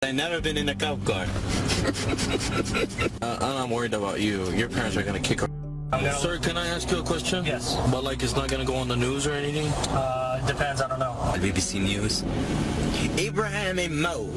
I've never been in a cop car. I'm not worried about you. Your parents are gonna kick her. Sir, can I ask you a question? Yes. But like it's not gonna go on the news or anything? Depends, I don't know. BBC News. Abraham and Mo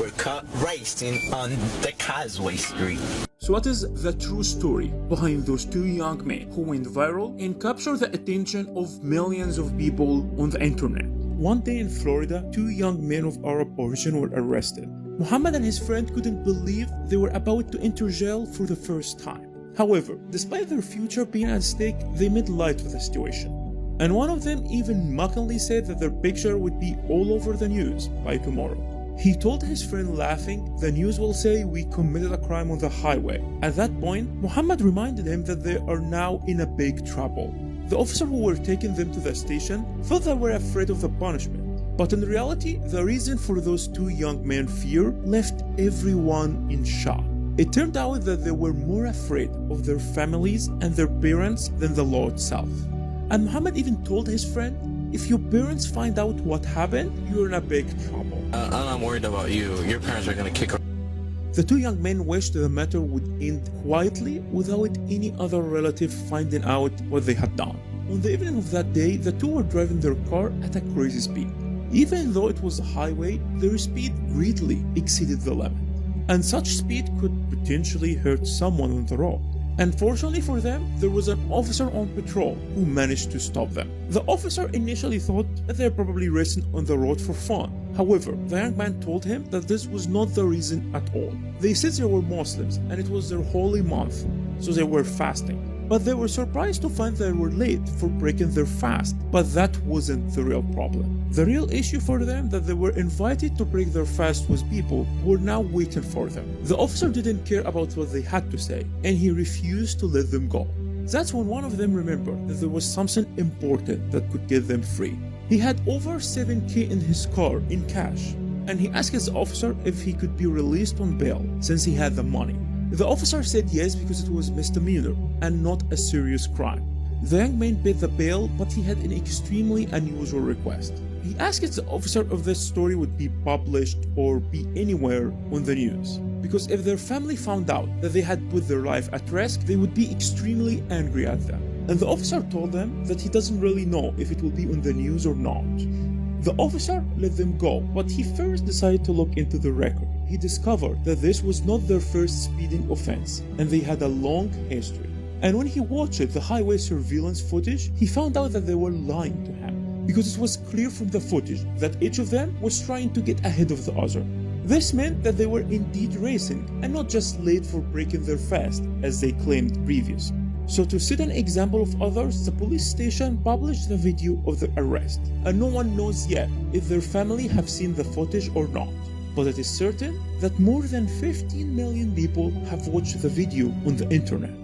were caught racing on the Causeway Street. So what is the true story behind those two young men who went viral and captured the attention of millions of people on the internet? One day in Florida, two young men of Arab origin were arrested. Muhammad and his friend couldn't believe they were about to enter jail for the first time. However, despite their future being at stake, they made light of the situation. And one of them even mockingly said that their picture would be all over the news by tomorrow. He told his friend laughing, "The news will say we committed a crime on the highway." At that point, Muhammad reminded him that they are now in a big trouble. The officer who were taking them to the station thought they were afraid of the punishment. But in reality, the reason for those two young men's fear left everyone in shock. It turned out that they were more afraid of their families and their parents than the law itself. And Muhammad even told his friend, "If your parents find out what happened, you're in a big trouble." I'm not worried about you. Your parents are gonna kick her. The two young men wished the matter would end quietly without any other relative finding out what they had done. On the evening of that day, the two were driving their car at a crazy speed. Even though it was a highway, their speed greatly exceeded the limit. And such speed could potentially hurt someone on the road. Unfortunately for them, there was an officer on patrol who managed to stop them. The officer initially thought that they're probably racing on the road for fun. However, the young man told him that this was not the reason at all. They said they were Muslims and it was their holy month, so they were fasting. But they were surprised to find they were late for breaking their fast, but that wasn't the real problem. The real issue for them that they were invited to break their fast with people who were now waiting for them. The officer didn't care about what they had to say, and he refused to let them go. That's when one of them remembered that there was something important that could get them free. He had over $7,000 in his car in cash, and he asked his officer if he could be released on bail since he had the money. The officer said yes because it was misdemeanor and not a serious crime. The young man paid the bail, but he had an extremely unusual request. He asked the officer if this story would be published or be anywhere on the news, because if their family found out that they had put their life at risk, they would be extremely angry at them. And the officer told them that he doesn't really know if it will be on the news or not. The officer let them go, but he first decided to look into the record. He discovered that this was not their first speeding offense, and they had a long history. And when he watched the highway surveillance footage, he found out that they were lying to him, because it was clear from the footage that each of them was trying to get ahead of the other. This meant that they were indeed racing, and not just late for breaking their fast, as they claimed previously. So to set an example of others, the police station published the video of the arrest, and no one knows yet if their family have seen the footage or not. But it is certain that more than 15 million people have watched the video on the internet.